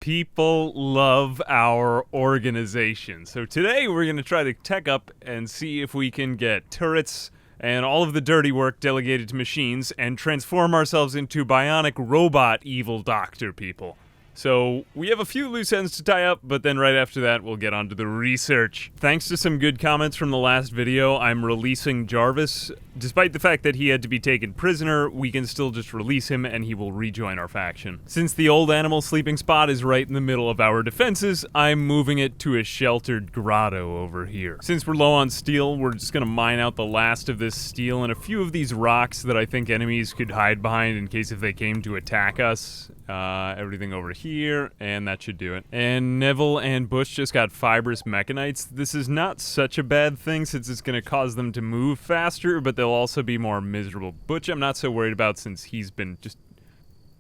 People love our organization. So today we're going to try to tech up and see if we can get turrets and all of the dirty work delegated to machines and transform ourselves into bionic robot evil doctor people. So we have a few loose ends to tie up, but then right after that we'll get on to the research. Thanks to some good comments from the last video, I'm releasing Jarvis. Despite the fact that he had to be taken prisoner, we can still just release him and he will rejoin our faction. Since the old animal sleeping spot is right in the middle of our defenses, I'm moving it to a sheltered grotto over here. Since we're low on steel, we're just gonna mine out the last of this steel and a few of these rocks that I think enemies could hide behind in case if they came to attack us. Everything over here, and that should do it. And Neville and Bush just got fibrous mechanites. This is not such a bad thing since it's gonna cause them to move faster, but they'll also be more miserable. Butch I'm not so worried about since he's been just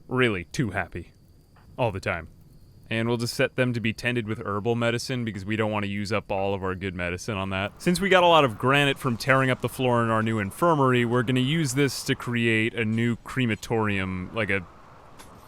really too happy all the time. And we'll just set them to be tended with herbal medicine because we don't want to use up all of our good medicine on that. Since we got a lot of granite from tearing up the floor in our new infirmary, we're gonna use this to create a new crematorium, like a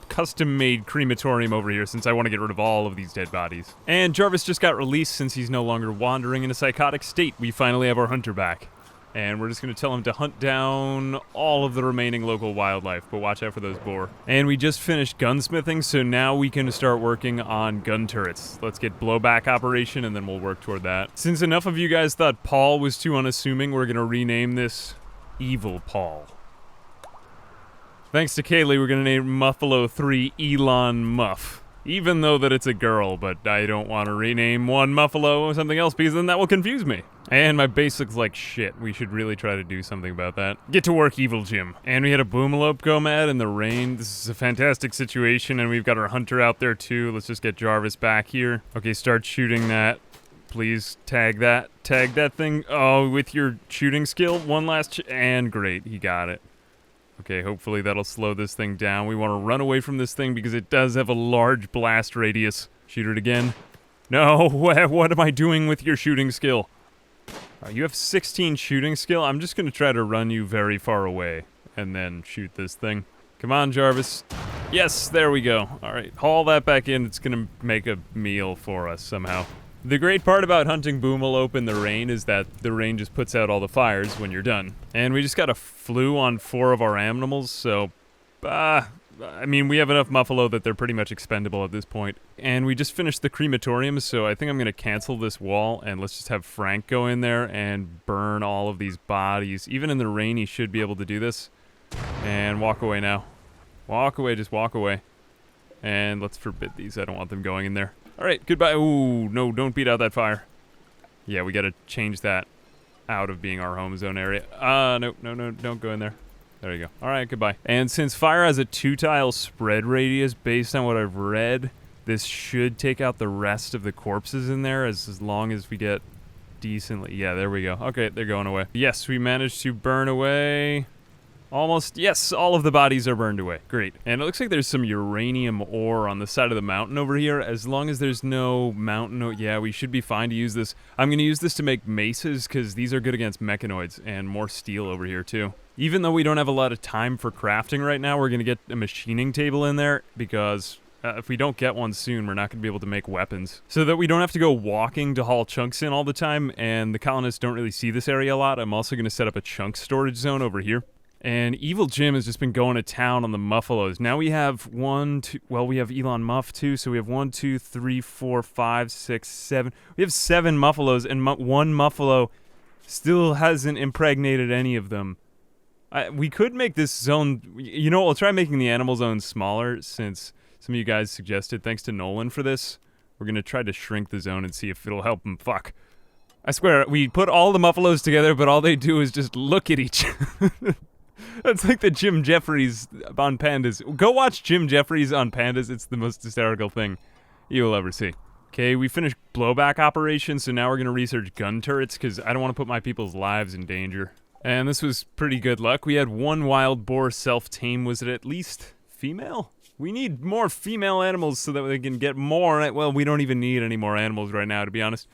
custom-made crematorium over here since I want to get rid of all of these dead bodies. And Jarvis just got released since he's no longer wandering in a psychotic state. We finally have our hunter back. And we're just going to tell him to hunt down all of the remaining local wildlife, but watch out for those boar. And we just finished gunsmithing, so now we can start working on gun turrets. Let's get blowback operation and then we'll work toward that. Since enough of you guys thought Paul was too unassuming, we're going to rename this Evil Paul. Thanks to Kaylee, we're gonna name Muffalo 3 Elon Muff. Even though that it's a girl, but I don't want to rename one Muffalo or something else because then that will confuse me. And my base looks like shit. We should really try to do something about that. Get to work, Evil Jim. And we had a boomalope go mad in the rain. This is a fantastic situation, and we've got our hunter out there too. Let's just get Jarvis back here. Okay, start shooting that. Please tag that. Tag that thing. Oh, with your shooting skill. One last and great, he got it. Okay, hopefully that'll slow this thing down. We want to run away from this thing because it does have a large blast radius. Shoot it again. No, what am I doing with your shooting skill? You have 16 shooting skill. I'm just going to try to run you very far away and then shoot this thing. Come on, Jarvis. Yes, there we go. All right, haul that back in. It's going to make a meal for us somehow. The great part about hunting boomalope in the rain is that the rain just puts out all the fires when you're done. And we just got a flu on 4 of our animals, so, I mean, we have enough Muffalo that they're pretty much expendable at this point. And we just finished the crematorium, so I think I'm gonna cancel this wall and let's just have Frank go in there and burn all of these bodies. Even in the rain, he should be able to do this. And walk away now. Walk away, just walk away. And let's forbid these, I don't want them going in there. Alright, goodbye. Ooh, no, don't beat out that fire. Yeah, we gotta change that out of being our home zone area. No, don't go in there. There you go. Alright, goodbye. And since fire has a 2-tile spread radius, based on what I've read, this should take out the rest of the corpses in there as long as we get decently... Yeah, there we go. Okay, they're going away. Yes, we managed to burn away... Almost, yes, all of the bodies are burned away. Great. And it looks like there's some uranium ore on the side of the mountain over here. As long as there's no mountain, yeah, we should be fine to use this. I'm going to use this to make maces because these are good against mechanoids and more steel over here too. Even though we don't have a lot of time for crafting right now, we're going to get a machining table in there because if we don't get one soon, we're not going to be able to make weapons. So that we don't have to go walking to haul chunks in all the time and the colonists don't really see this area a lot, I'm also going to set up a chunk storage zone over here. And Evil Jim has just been going to town on the Muffalos. Now we have we have Elon Muff too, so we have 1, 2, 3, 4, 5, 6, 7. We have 7 Muffalos, and one Muffalo still hasn't impregnated any of them. We could make this zone, you know, we'll try making the animal zone smaller since some of you guys suggested, thanks to Nolan for this. We're gonna try to shrink the zone and see if it'll help them fuck. I swear, we put all the Muffalos together, but all they do is just look at each other. That's like the Jim Jeffries on Pandas. Go watch Jim Jeffries on Pandas. It's the most hysterical thing you will ever see. Okay, we finished blowback operations, so now we're going to research gun turrets because I don't want to put my people's lives in danger. And this was pretty good luck. We had 1 wild boar self-tame. Was it at least female? We need more female animals so that we can get more. Well, we don't even need any more animals right now, to be honest.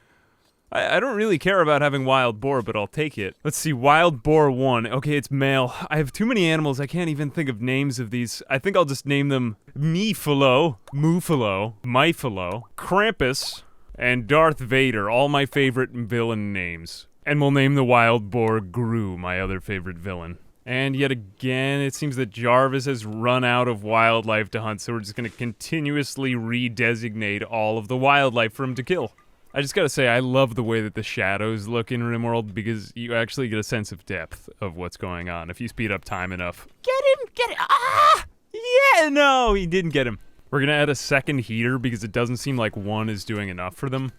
I don't really care about having wild boar, but I'll take it. Let's see, wild boar 1. Okay, it's male. I have too many animals, I can't even think of names of these. I think I'll just name them Meefalo, Moofalo, Myfalo, Krampus, and Darth Vader, all my favorite villain names. And we'll name the wild boar Gru, my other favorite villain. And yet again, it seems that Jarvis has run out of wildlife to hunt, so we're just gonna continuously redesignate all of the wildlife for him to kill. I just gotta say, I love the way that the shadows look in Rimworld because you actually get a sense of depth of what's going on if you speed up time enough. Get him! Ah! Yeah, no, he didn't get him. We're gonna add a second heater because it doesn't seem like one is doing enough for them.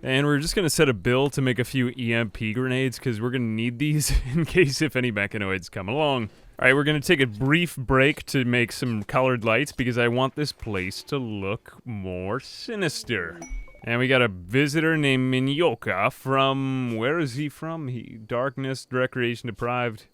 And we're just gonna set a bill to make a few EMP grenades because we're gonna need these in case if any mechanoids come along. Alright, we're gonna take a brief break to make some colored lights because I want this place to look more sinister. And we got a visitor named Minyoka from, where is he from? Darkness, recreation deprived.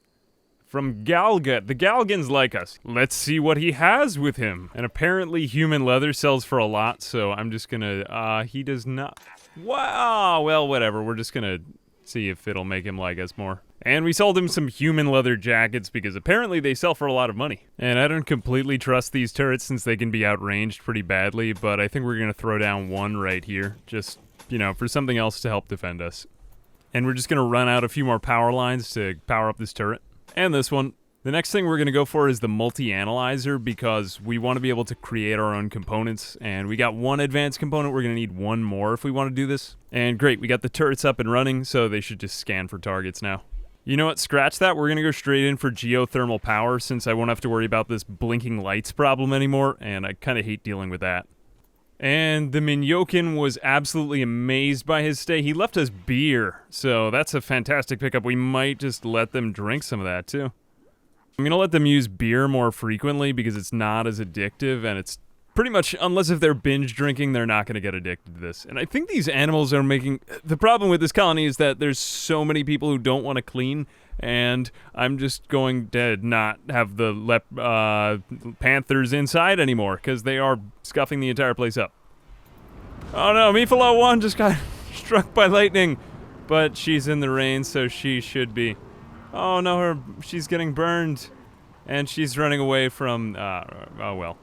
From Galgut. The Galgans like us. Let's see what he has with him. And apparently human leather sells for a lot, so I'm just gonna, he does not. Wow, well, whatever. We're just gonna see if it'll make him like us more. And we sold him some human leather jackets because apparently they sell for a lot of money. And I don't completely trust these turrets since they can be outranged pretty badly, but I think we're gonna throw down one right here, just, you know, for something else to help defend us. And we're just gonna run out a few more power lines to power up this turret. And this one. The next thing we're gonna go for is the multi-analyzer because we want to be able to create our own components, and we got one advanced component, we're gonna need one more if we want to do this. And great, we got the turrets up and running, so they should just scan for targets now. You know what, scratch that, we're gonna go straight in for geothermal power since I won't have to worry about this blinking lights problem anymore, and I kinda hate dealing with that. And the Minyokin was absolutely amazed by his stay. He left us beer, so that's a fantastic pickup. We might just let them drink some of that too. I'm gonna let them use beer more frequently because it's not as addictive and it's pretty much, unless if they're binge drinking, they're not gonna get addicted to this. And I think these animals are making, the problem with this colony is that there's so many people who don't want to clean, and I'm just going to not have the Panthers inside anymore because they are scuffing the entire place up. Oh no, Meefalo 1 just got struck by lightning, but she's in the rain, so she should be. Oh no, she's getting burned, and she's running away from, oh well.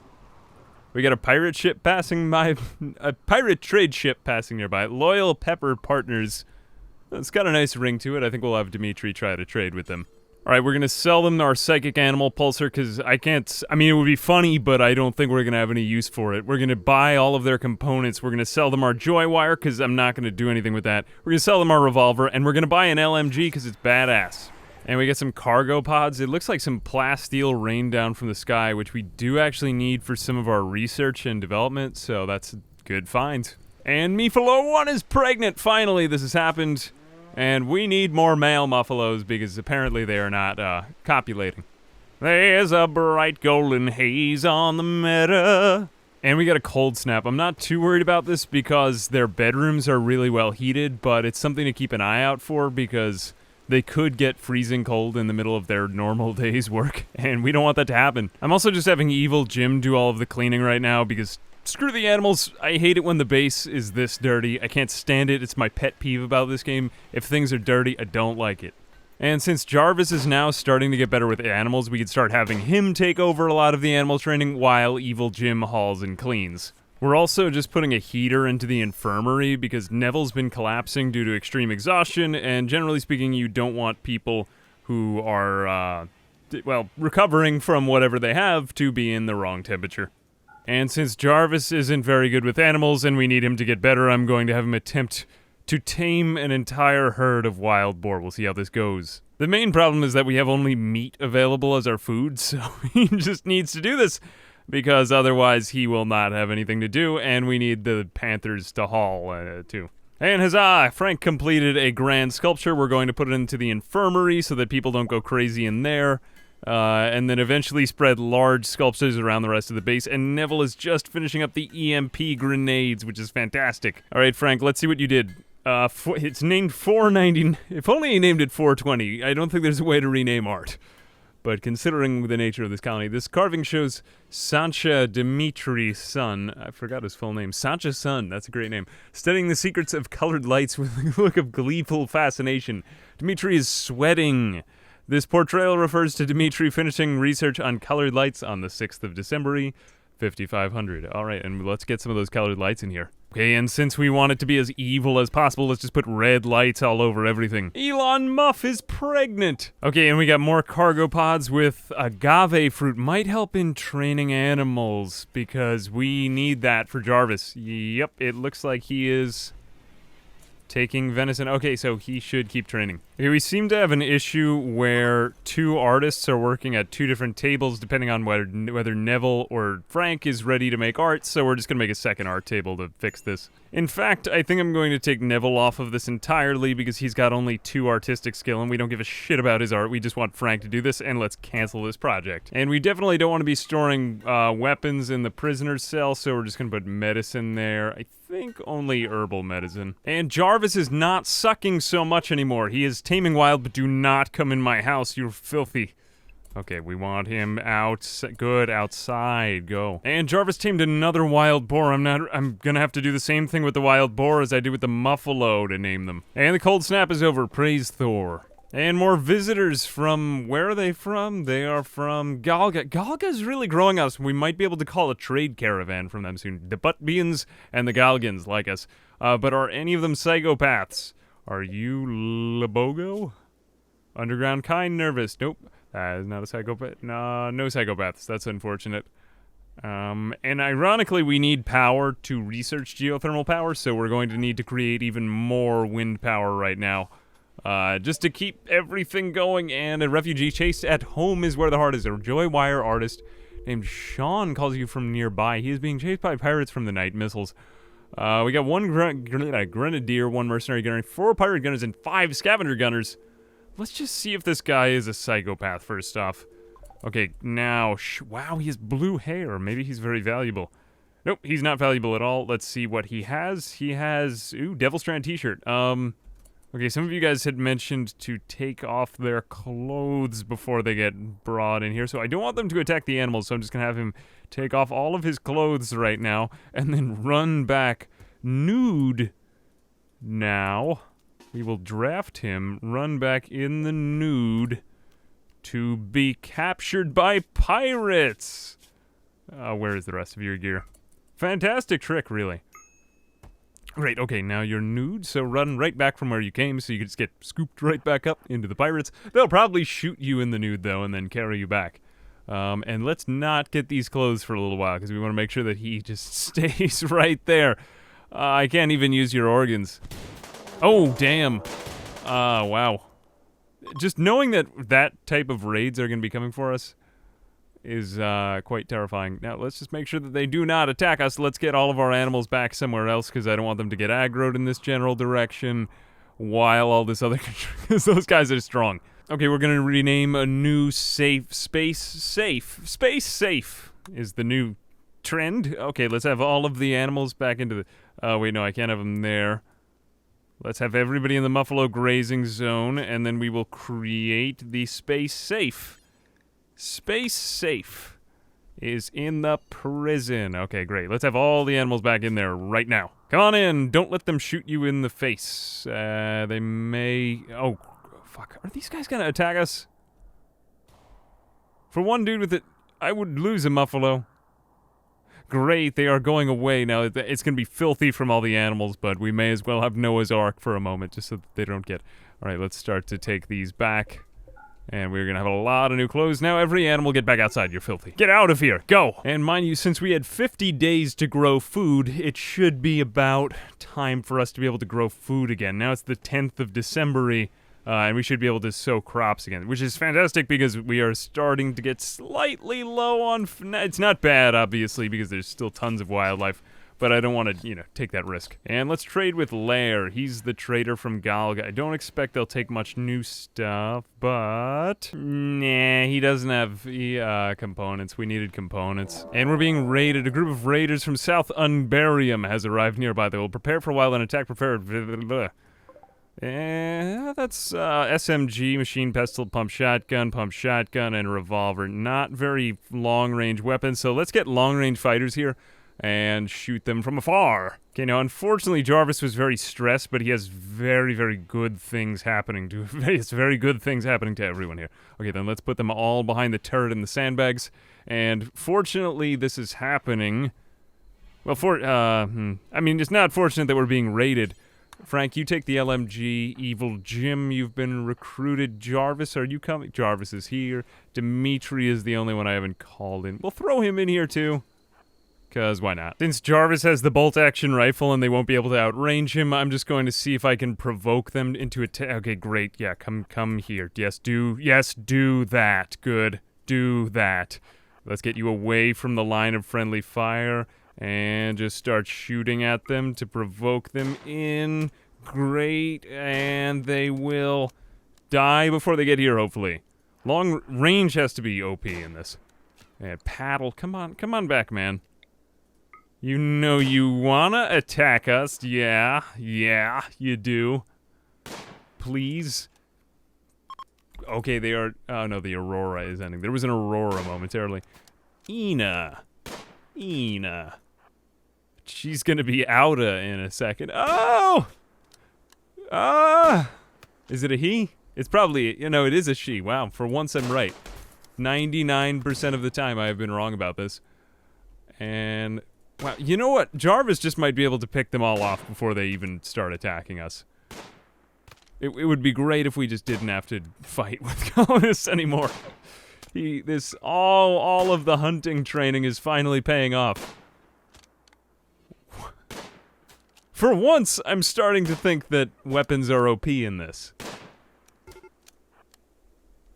We got a pirate ship passing by, a pirate trade ship passing nearby. Loyal Pepper Partners. It's got a nice ring to it. I think we'll have Dimitri try to trade with them. Alright, we're gonna sell them our psychic animal pulsar, because I mean, it would be funny, but I don't think we're gonna have any use for it. We're gonna buy all of their components. We're gonna sell them our joy wire, because I'm not gonna do anything with that. We're gonna sell them our revolver, and we're gonna buy an LMG, because it's badass. And we get some cargo pods. It looks like some plasteel rained down from the sky, which we do actually need for some of our research and development, so that's a good find. And Meefalo 1 is pregnant! Finally, this has happened. And we need more male muffalos because apparently they are not copulating. There's a bright golden haze on the meadow. And we got a cold snap. I'm not too worried about this because their bedrooms are really well heated, but it's something to keep an eye out for because they could get freezing cold in the middle of their normal day's work, and we don't want that to happen. I'm also just having Evil Jim do all of the cleaning right now because screw the animals. I hate it when the base is this dirty. I can't stand it. It's my pet peeve about this game. If things are dirty, I don't like it. And since Jarvis is now starting to get better with animals, we could start having him take over a lot of the animal training while Evil Jim hauls and cleans. We're also just putting a heater into the infirmary because Neville's been collapsing due to extreme exhaustion, and generally speaking, you don't want people who are, well, recovering from whatever they have to be in the wrong temperature. And since Jarvis isn't very good with animals and we need him to get better, I'm going to have him attempt to tame an entire herd of wild boar. We'll see how this goes. The main problem is that we have only meat available as our food, so he just needs to do this, because otherwise he will not have anything to do, and we need the Panthers to haul, too. And huzzah! Frank completed a grand sculpture. We're going to put it into the infirmary so that people don't go crazy in there. And then eventually spread large sculptures around the rest of the base, and Neville is just finishing up the EMP grenades, which is fantastic. Alright, Frank, let's see what you did. It's named 490. If only he named it 420. I don't think there's a way to rename art. But considering the nature of this colony, this carving shows Sancha Dimitri's son. I forgot his full name. Sancha's son. That's a great name. Studying the secrets of colored lights with a look of gleeful fascination. Dimitri is sweating. This portrayal refers to Dimitri finishing research on colored lights on the 6th of December, 5500. All right, and let's get some of those colored lights in here. Okay, and since we want it to be as evil as possible, let's just put red lights all over everything. Elon Muff is pregnant! Okay, and we got more cargo pods with agave fruit. Might help in training animals, because we need that for Jarvis. Yep, it looks like he is taking venison. Okay, so he should keep training. Okay, we seem to have an issue where 2 artists are working at 2 different tables, depending on whether Neville or Frank is ready to make art, so we're just gonna make a second art table to fix this. In fact, I think I'm going to take Neville off of this entirely because he's got only 2 artistic skill and we don't give a shit about his art. We just want Frank to do this, and let's cancel this project. And we definitely don't want to be storing weapons in the prisoner's cell, so we're just gonna put medicine there. I think only herbal medicine. And Jarvis is not sucking so much anymore. He is taming wild, but do not come in my house, you're filthy. Okay, we want him out. Good, outside, go. And Jarvis tamed another wild boar. I'm gonna have to do the same thing with the wild boar as I did with the muffalo to name them. And the cold snap is over, praise Thor. And more visitors from, where are they from? They are from Galga. Galga's really growing us. We might be able to call a trade caravan from them soon. The Buttbeans and the Galgans like us. But are any of them psychopaths? Are you Labogo? Underground kind nervous. Nope. That is not a psychopath. No psychopaths. That's unfortunate. And ironically, we need power to research geothermal power, so we're going to need to create even more wind power right now. Just to keep everything going, and a refugee chased at home is where the heart is. A joy wire artist named Sean calls you from nearby. He is being chased by pirates from the night missiles. We got 1 grenadier, 1 mercenary gunner, 4 pirate gunners, and 5 scavenger gunners. Let's just see if this guy is a psychopath first off. Okay, now, wow, he has blue hair. Maybe he's very valuable. Nope, he's not valuable at all. Let's see what he has. He has, ooh, Devil Strand t-shirt. Okay, some of you guys had mentioned to take off their clothes before they get brought in here, so I don't want them to attack the animals, so I'm just gonna have him take off all of his clothes right now, and then run back nude. Now, we will draft him, run back in the nude, to be captured by pirates! Where is the rest of your gear? Fantastic trick, really. Great, okay, now you're nude, so run right back from where you came so you can just get scooped right back up into the pirates. They'll probably shoot you in the nude, though, and then carry you back. And let's not get these clothes for a little while, because we want to make sure that he just stays right there. I can't even use your organs. Oh, damn. Wow. Just knowing that that type of raids are going to be coming for us is quite terrifying. Now, let's just make sure that they do not attack us. Let's get all of our animals back somewhere else, because I don't want them to get aggroed in this general direction while all this other... because those guys are strong. Okay, we're going to rename a new Space Safe is the new trend. Okay, let's have all of the animals back into the... Oh, wait, no, I can't have them there. Let's have everybody in the Muffalo grazing zone, and then we will create the Space Safe. Space Safe is in the prison. Okay, great. Let's have all the animals back in there right now. Come on in. Don't let them shoot you in the face. They may... Oh, fuck. Are these guys gonna attack us? For one dude with it, I would lose a Muffalo. Great, they are going away now. It's gonna be filthy from all the animals, but we may as well have Noah's Ark for a moment, just so that they don't get... Alright, let's start to take these back. And we're gonna have a lot of new clothes. Now every animal get back outside, you're filthy. Get out of here, go! And mind you, since we had 50 days to grow food, it should be about time for us to be able to grow food again. Now it's the 10th of December, and we should be able to sow crops again, which is fantastic because we are starting to get slightly low on... It's not bad, obviously, because there's still tons of wildlife. But I don't want to, take that risk. And let's trade with Lair. He's the trader from Galga. I don't expect they'll take much new stuff, but... Nah, he doesn't have components. We needed components. And we're being raided. A group of raiders from South Unbarium has arrived nearby. They will prepare for a while and attack prepared. That's SMG, machine pistol, pump shotgun, and revolver. Not very long-range weapons, so let's get long-range fighters here and shoot them from afar. Okay, now unfortunately Jarvis was very stressed, but he has very, very good things happening to it's very good things happening to everyone here. Okay, then let's put them all behind the turret and the sandbags. And fortunately this is happening. Well, I mean, it's not fortunate that we're being raided. Frank, you take the LMG. Evil Jim, you've been recruited. Jarvis, are you coming? Jarvis is here. Dimitri is the only one I haven't called in. We'll throw him in here too. Because why not? Since Jarvis has the bolt-action rifle and they won't be able to outrange him, I'm just going to see if I can provoke them into attack. Okay, great. Yeah, come here. Yes, do that. Good. Do that. Let's get you away from the line of friendly fire. And just start shooting at them to provoke them in. Great. And they will die before they get here, hopefully. Long range has to be OP in this. And paddle. Come on back, man. You know you wanna attack us. Yeah, you do. Please. Okay, they are... Oh, no, the Aurora is ending. There was an Aurora momentarily. Ina. She's gonna be outa in a second. Oh! Is it a he? It's probably, you know, it is a she. Wow, for once I'm right. 99% of the time I have been wrong about this. And, wow, you know what? Jarvis just might be able to pick them all off before they even start attacking us. It would be great if we just didn't have to fight with colonists anymore. All of the hunting training is finally paying off. For once, I'm starting to think that weapons are OP in this.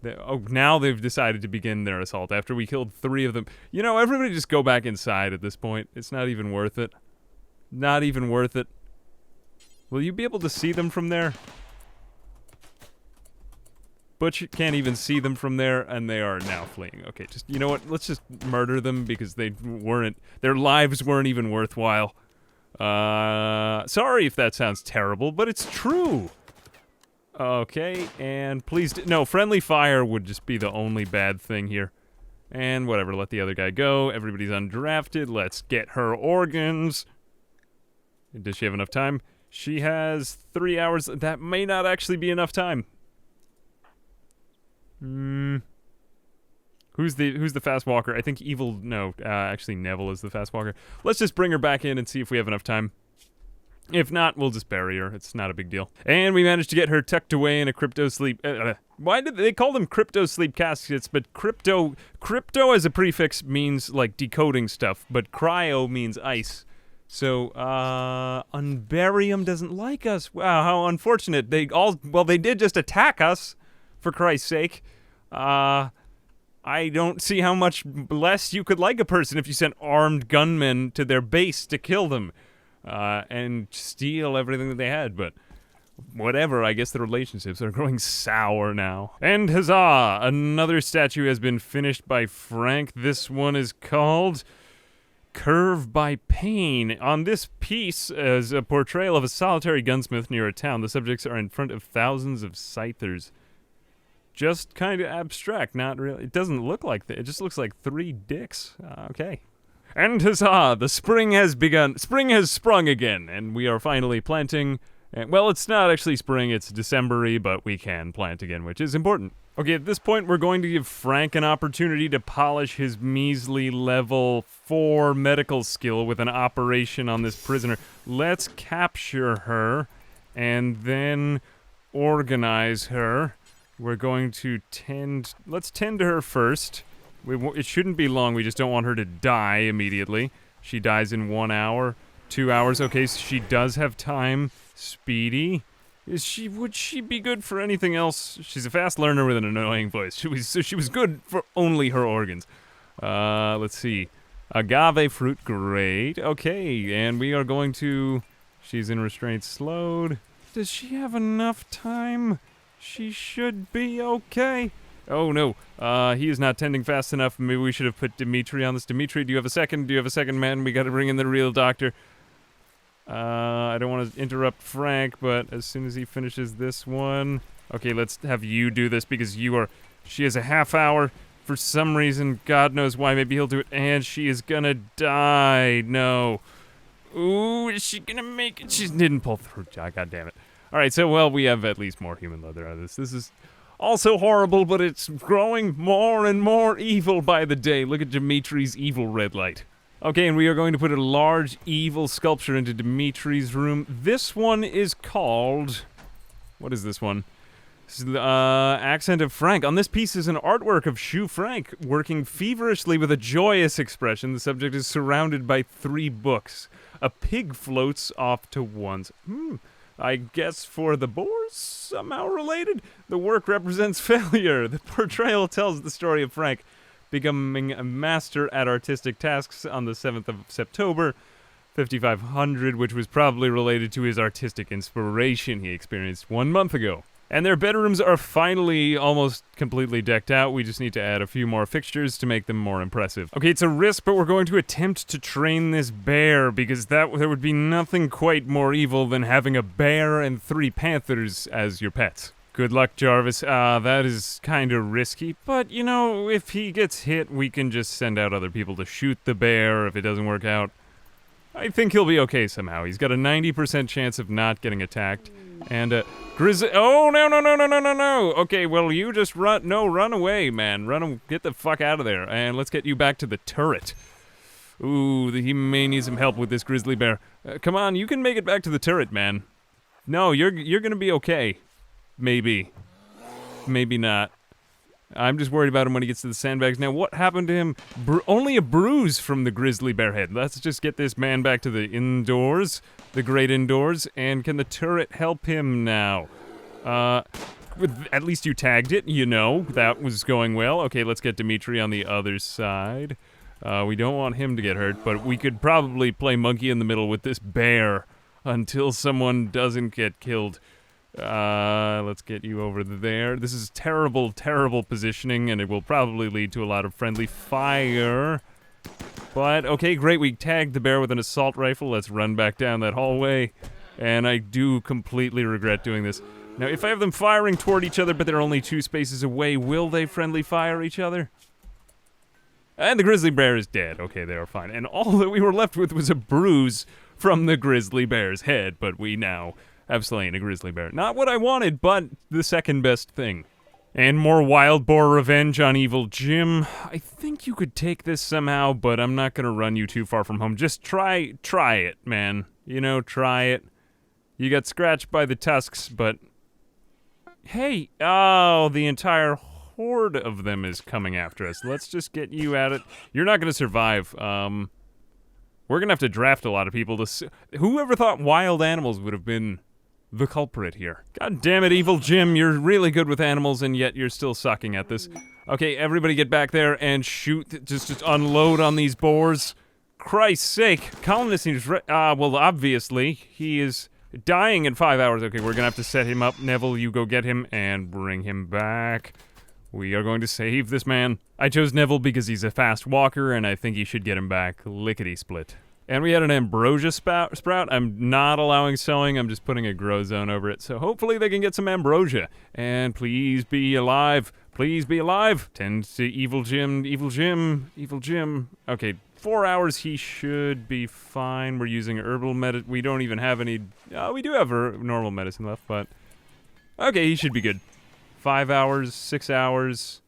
Now they've decided to begin their assault after we killed 3 of them. You know, everybody just go back inside at this point. It's not even worth it. Not even worth it. Will you be able to see them from there? Butch can't even see them from there, and they are now fleeing. Okay, just, you know what? Let's just murder them because their lives weren't even worthwhile. Sorry if that sounds terrible, but it's true. Okay, and please, no, friendly fire would just be the only bad thing here. And whatever, let the other guy go. Everybody's undrafted. Let's get her organs. Does she have enough time? She has 3 hours. That may not actually be enough time. Who's the fast walker? I think actually Neville is the fast walker. Let's just bring her back in and see if we have enough time. If not, we'll just bury her. It's not a big deal. And we managed to get her tucked away in a crypto sleep. Why did they call them crypto sleep caskets? But crypto as a prefix means like decoding stuff, but cryo means ice. So, Unbarium doesn't like us. Wow, how unfortunate. They did just attack us, for Christ's sake. I don't see how much less you could like a person if you sent armed gunmen to their base to kill them, and steal everything that they had, but whatever, I guess the relationships are growing sour now. And huzzah! Another statue has been finished by Frank. This one is called Curve by Pain. On this piece is a portrayal of a solitary gunsmith near a town. The subjects are in front of thousands of scythers. Just kind of abstract, not really. It doesn't look like that. It just looks like 3 dicks. Okay. And huzzah! The spring has begun. Spring has sprung again, and we are finally planting. Well, it's not actually spring, it's December-y, but we can plant again, which is important. Okay, at this point, we're going to give Frank an opportunity to polish his measly level 4 medical skill with an operation on this prisoner. Let's capture her, and then organize her. We're going to let's tend to her first. It shouldn't be long, we just don't want her to die immediately. She dies in 1 hour, 2 hours. Okay, so she does have time. Speedy. Would she be good for anything else? She's a fast learner with an annoying voice. She was good for only her organs. Let's see. Agave fruit, great. Okay, and we are going to... She's in restraint slowed. Does she have enough time? She should be okay. Oh no, he is not tending fast enough. Maybe we should have put Dimitri on this. Dimitri, do you have a second? Do you have a second, man? We gotta bring in the real doctor. I don't want to interrupt Frank, but as soon as he finishes this one... Okay, let's have you do this because she has a half hour. For some reason, God knows why, maybe he'll do it, and she is gonna die. No. Ooh, is she gonna make it? She didn't pull through. God damn it. Alright, so, well, we have at least more human leather out of this. This is also horrible, but it's growing more and more evil by the day. Look at Dimitri's evil red light. Okay, and we are going to put a large evil sculpture into Dimitri's room. This one is called... What is this one? This is the accent of Frank. On this piece is an artwork of Shoe Frank working feverishly with a joyous expression. The subject is surrounded by 3 books. A pig floats off to one's... I guess for the boars, somehow related. The work represents failure. The portrayal tells the story of Frank becoming a master at artistic tasks on the 7th of September, 5500, which was probably related to his artistic inspiration he experienced 1 month ago. And their bedrooms are finally almost completely decked out. We just need to add a few more fixtures to make them more impressive. Okay, it's a risk, but we're going to attempt to train this bear, because there would be nothing quite more evil than having a bear and 3 panthers as your pets. Good luck, Jarvis. That is kind of risky, but, you know, if he gets hit, we can just send out other people to shoot the bear if it doesn't work out. I think he'll be okay somehow. He's got a 90% chance of not getting attacked. And, oh, no. Okay, well, you just run away, man. Get the fuck out of there. And let's get you back to the turret. Ooh, he may need some help with this grizzly bear. Come on, you can make it back to the turret, man. No, you're gonna be okay. Maybe. Maybe not. I'm just worried about him when he gets to the sandbags. Now, what happened to him? Only a bruise from the grizzly bear head. Let's just get this man back to the indoors, the great indoors, and can the turret help him now? At least you tagged it, you know. That was going well. Okay, let's get Dimitri on the other side. We don't want him to get hurt, but we could probably play monkey in the middle with this bear until someone doesn't get killed. Let's get you over there. This is terrible, terrible positioning, and it will probably lead to a lot of friendly fire. But, okay, great, we tagged the bear with an assault rifle. Let's run back down that hallway. And I do completely regret doing this. Now, if I have them firing toward each other, but they're only 2 spaces away, will they friendly fire each other? And the grizzly bear is dead. Okay, they are fine. And all that we were left with was a bruise from the grizzly bear's head, but we now have slain a grizzly bear. Not what I wanted, but the second best thing. And more wild boar revenge on evil Jim. I think you could take this somehow, but I'm not gonna run you too far from home. Just try it, man. You know, try it. You got scratched by the tusks, but... Hey! Oh, the entire horde of them is coming after us. Let's just get you at it. You're not gonna survive. We're gonna have to draft a lot of people to... Whoever thought wild animals would have been the culprit here? God damn it, evil Jim, you're really good with animals, and yet you're still sucking at this. Okay, everybody get back there and shoot, just unload on these boars. Christ's sake, Colonist seems well, obviously, he is dying in 5 hours. Okay, we're gonna have to set him up. Neville, you go get him and bring him back. We are going to save this man. I chose Neville because he's a fast walker, and I think he should get him back lickety-split. And we had an ambrosia sprout. I'm not allowing sowing, I'm just putting a grow zone over it. So hopefully they can get some ambrosia. And please be alive. Please be alive. Tend to evil Jim, evil Jim, evil Jim. Okay, 4 hours, he should be fine. We're using herbal medicine. We don't even have any... we do have normal medicine left, but... Okay, he should be good. 5 hours, 6 hours...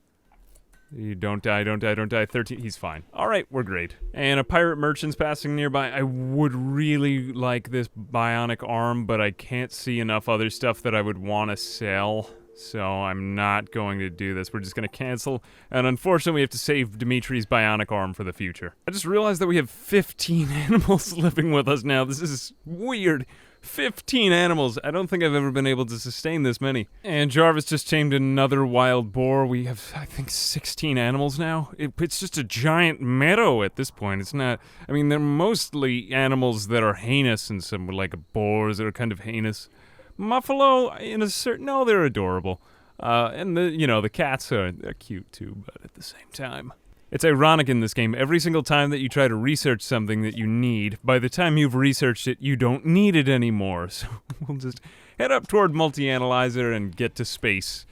You don't die, don't die, don't die. 13, he's fine. Alright, we're great. And a pirate merchant's passing nearby. I would really like this bionic arm, but I can't see enough other stuff that I would want to sell. So I'm not going to do this. We're just going to cancel. And unfortunately, we have to save Dimitri's bionic arm for the future. I just realized that we have 15 animals living with us now. This is weird. 15 animals. I don't think I've ever been able to sustain this many. And Jarvis just tamed another wild boar. We have, I think, 16 animals now. It's just a giant meadow at this point. It's not... I mean, they're mostly animals that are heinous, and some like boars that are kind of heinous. Muffalo, in a certain... No, they're adorable. And the cats are... They're cute, too, but at the same time... It's ironic in this game. Every single time that you try to research something that you need, by the time you've researched it, you don't need it anymore. So we'll just head up toward multi-analyzer and get to space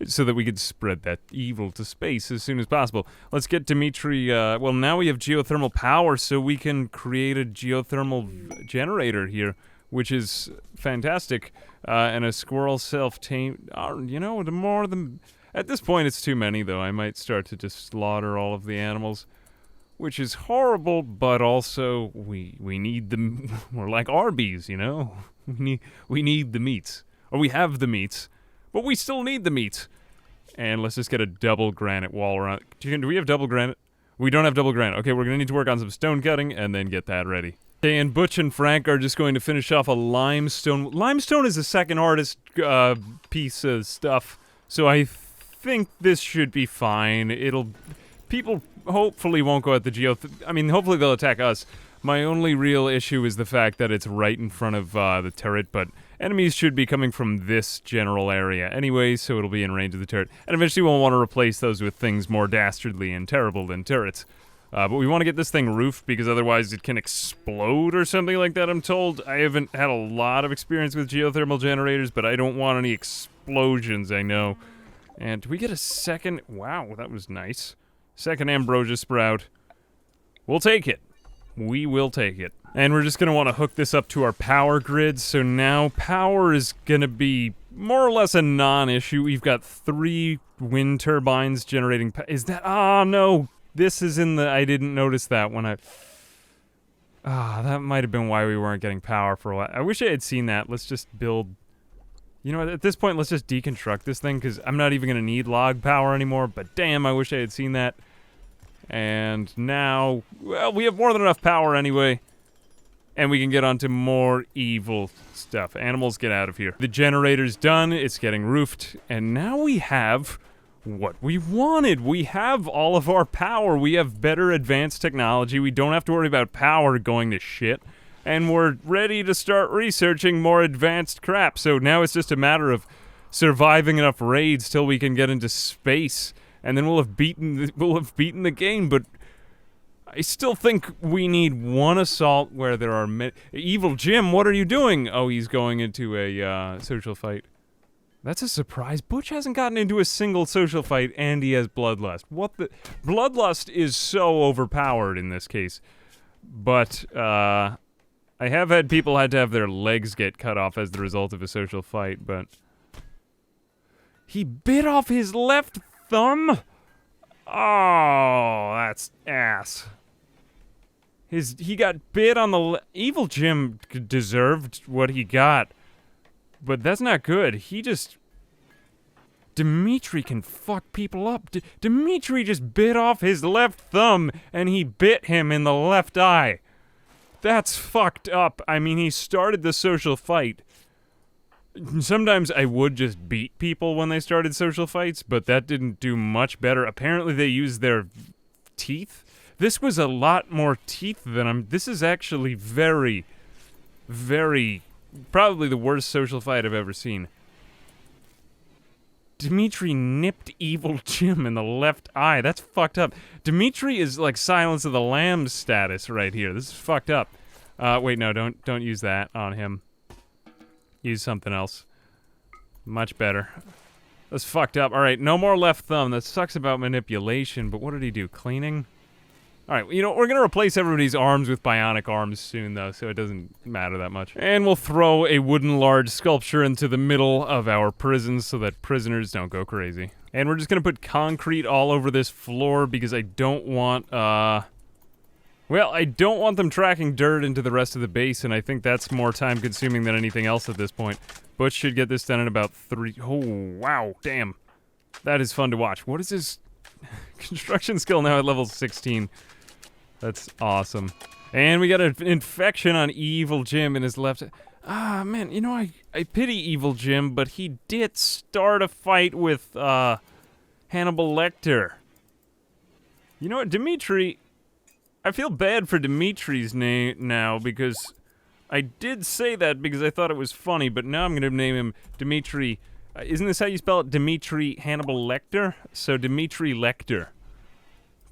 so that we could spread that evil to space as soon as possible. Let's get Dimitri, well, now we have geothermal power, so we can create a geothermal generator here, which is fantastic. And a squirrel self-tame, you know, the more the... At this point, it's too many, though. I might start to just slaughter all of the animals, which is horrible, but also we need them. We're like Arby's, you know? We need the meats. Or we have the meats, but we still need the meats. And let's just get a double granite wall around. Do we have double granite? We don't have double granite. Okay, we're going to need to work on some stone cutting and then get that ready. Okay, and Butch and Frank are just going to finish off a limestone. Limestone is the second hardest piece of stuff, so I think this should be fine. People hopefully won't go at the I mean, hopefully they'll attack us. My only real issue is the fact that it's right in front of the turret, but enemies should be coming from this general area anyway, so it'll be in range of the turret. And eventually we'll want to replace those with things more dastardly and terrible than turrets. But we want to get this thing roofed because otherwise it can explode or something like that, I'm told. I haven't had a lot of experience with geothermal generators, but I don't want any explosions, I know. And do we get a second? Wow, that was nice. Second ambrosia sprout. We'll take it. We will take it. And we're just going to want to hook this up to our power grid. So now power is going to be more or less a non-issue. We've got 3 wind turbines generating is that? Ah, no. This is in the... I didn't notice that when I... that might have been why we weren't getting power for a while. I wish I had seen that. Let's just build... You know what, at this point, let's just deconstruct this thing, because I'm not even going to need log power anymore, but damn, I wish I had seen that. And now, well, we have more than enough power anyway, and we can get onto more evil stuff. Animals, get out of here. The generator's done, it's getting roofed, and now we have what we wanted. We have all of our power. We have better advanced technology. We don't have to worry about power going to shit. And we're ready to start researching more advanced crap. So now it's just a matter of surviving enough raids till we can get into space, and then we'll have beaten the game. But I still think we need one assault where there are Evil Jim, what are you doing? Oh, he's going into a social fight. That's a surprise. Butch hasn't gotten into a single social fight, and he has Bloodlust. What the? Bloodlust is so overpowered in this case. But, I have had people had to have their legs get cut off as the result of a social fight, but... He bit off his left thumb? Oh, that's ass. He got bit on the Evil Jim deserved what he got, but that's not good. He just... Dimitri can fuck people up. Dimitri just bit off his left thumb, and he bit him in the left eye. That's fucked up. I mean, he started the social fight. Sometimes I would just beat people when they started social fights, but that didn't do much better. Apparently they used their teeth. This was a lot more teeth than this is actually very, very, probably the worst social fight I've ever seen. Dimitri nipped Evil Jim in the left eye. That's fucked up. Dimitri is like Silence of the Lambs status right here. This is fucked up. Wait, no, don't use that on him. Use something else. Much better. That's fucked up. Alright, no more left thumb. That sucks about manipulation, but what did he do? Cleaning? Alright, you know, we're gonna replace everybody's arms with bionic arms soon, though, so it doesn't matter that much. And we'll throw a wooden large sculpture into the middle of our prisons so that prisoners don't go crazy. And we're just gonna put concrete all over this floor because I don't want, well, I don't want them tracking dirt into the rest of the base, and I think that's more time-consuming than anything else at this point. Butch should get this done in about 3... Oh, wow, damn. That is fun to watch. What is his construction skill now at level 16? That's awesome. And we got an infection on Evil Jim in his left... Ah, man, you know, I pity Evil Jim, but he did start a fight with, Hannibal Lecter. You know what, Dimitri... I feel bad for Dimitri's name now, because I did say that because I thought it was funny, but now I'm going to name him Dimitri... isn't this how you spell it? Dimitri Hannibal Lecter? So Dimitri Lecter.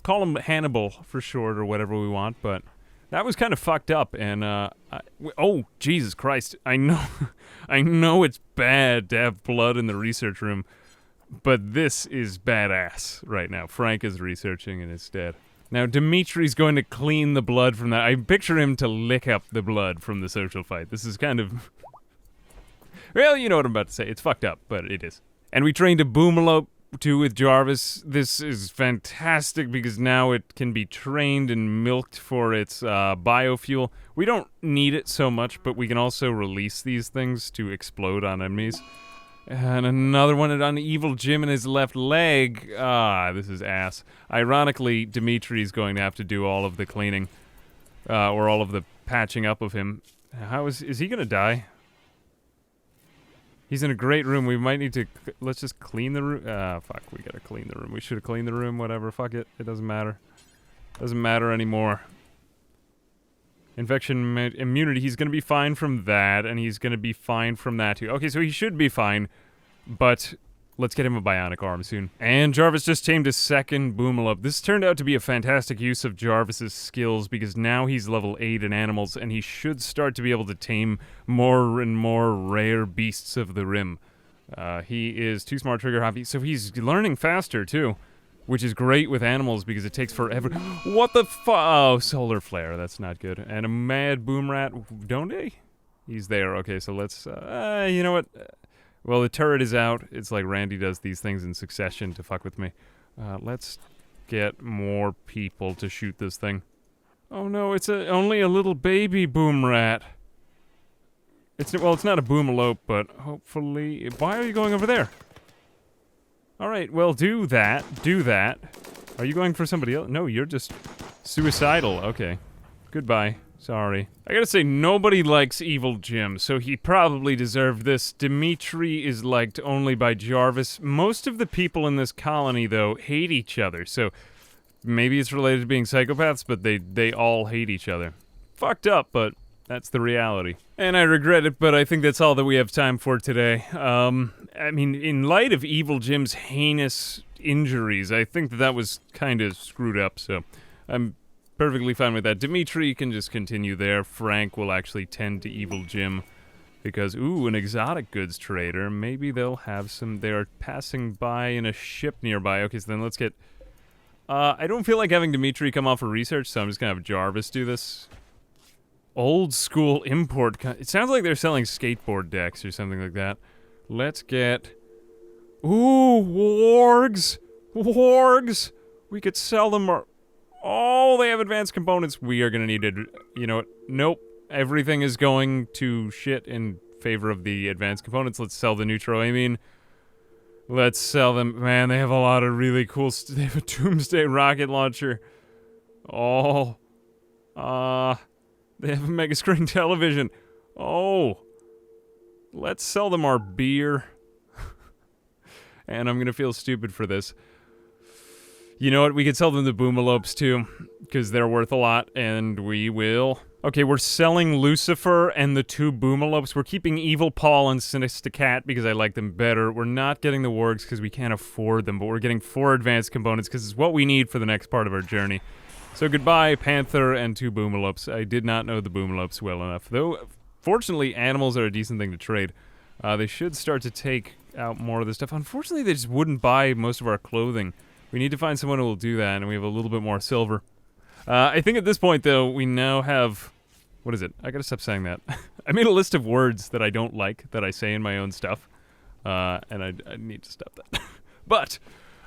call him Hannibal for short or whatever we want, but that was kind of fucked up. And oh Jesus Christ, I know, I know it's bad to have blood in the research room, but this is badass right now. Frank is researching and it's dead. Now Dimitri's going to clean the blood from that. I picture him to lick up the blood from the social fight. This is kind of, well, you know what I'm about to say. It's fucked up, but it is. And we trained a Boomelope too with Jarvis. This is fantastic because now it can be trained and milked for its biofuel. We don't need it so much, but we can also release these things to explode on enemies. And another one on Evil Jim in his left leg. Ah, this is ass. Ironically, Dimitri's going to have to do all of the cleaning, or all of the patching up of him. How is he gonna die? He's in a great room. We might need to, let's just clean the room. Fuck, we gotta clean the room. We should have cleaned the room, whatever. Fuck it, it doesn't matter. Doesn't matter anymore. Infection immunity, he's gonna be fine from that, and he's gonna be fine from that too. Okay, so he should be fine, but let's get him a bionic arm soon. And Jarvis just tamed a second Boomelope. This turned out to be a fantastic use of Jarvis's skills because now he's level 8 in animals, and he should start to be able to tame more and more rare beasts of the rim. He is too smart trigger happy, so he's learning faster too. Which is great with animals because it takes forever. What the oh, solar flare. That's not good. And a mad boom rat. Don't they? He's there. Okay, so let's, you know what? Well, the turret is out. It's like Randy does these things in succession to fuck with me. Let's get more people to shoot this thing. Oh no, it's only a little baby boom rat. Well, it's not a Boomelope, but hopefully... Why are you going over there? Alright, well, do that. Do that. Are you going for somebody else? No, you're just suicidal. Okay. Goodbye. Sorry. I gotta say, nobody likes Evil Jim, so he probably deserved this. Dimitri is liked only by Jarvis. Most of the people in this colony, though, hate each other, so maybe it's related to being psychopaths, but they all hate each other. Fucked up, but that's the reality. And I regret it, but I think that's all that we have time for today. I mean, in light of Evil Jim's heinous injuries, I think that was kind of screwed up, so I'm perfectly fine with that. Dimitri can just continue there. Frank will actually tend to Evil Jim because, ooh, an exotic goods trader. Maybe they'll have some... They are passing by in a ship nearby. Okay, so then let's get... I don't feel like having Dimitri come off for research, so I'm just gonna have Jarvis do this. Old school import... It sounds like they're selling skateboard decks or something like that. Let's get... Ooh, wargs! Wargs! We could sell them... Oh, they have advanced components. We are gonna need to... You know what? Nope. Everything is going to shit in favor of the advanced components. Let's sell the neutral-amine. Let's sell them. Man, they have a lot of really cool... They have a Doomsday rocket launcher. Oh. They have a mega screen television. Oh. Let's sell them our beer. And I'm gonna feel stupid for this. You know what? We could sell them the Boomelopes too, because they're worth a lot, and we will. Okay, we're selling Lucifer and the 2 Boomelopes. We're keeping Evil Paul and Sinister Cat because I like them better. We're not getting the wargs because we can't afford them, but we're getting 4 advanced components because it's what we need for the next part of our journey. So goodbye, Panther and 2 Boomelopes. I did not know the Boomelopes well enough, though. Fortunately, animals are a decent thing to trade. They should start to take out more of this stuff. Unfortunately, they just wouldn't buy most of our clothing. We need to find someone who will do that, and we have a little bit more silver. I think at this point, though, we now have... What is it? I gotta stop saying that. I made a list of words that I don't like, that I say in my own stuff. And I need to stop that. But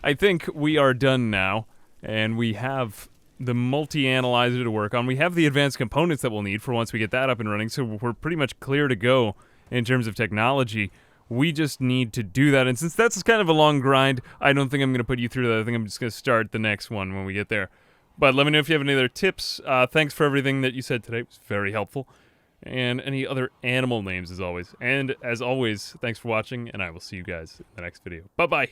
I think we are done now, and we have... the multi-analyzer to work on. We have the advanced components that we'll need for once we get that up and running, so we're pretty much clear to go in terms of technology. We just need to do that, and since that's kind of a long grind, I don't think I'm going to put you through that. I think I'm just going to start the next one when we get there. But let me know if you have any other tips. Thanks for everything that you said today. It was very helpful. And any other animal names, as always. And as always, thanks for watching, and I will see you guys in the next video. Bye-bye!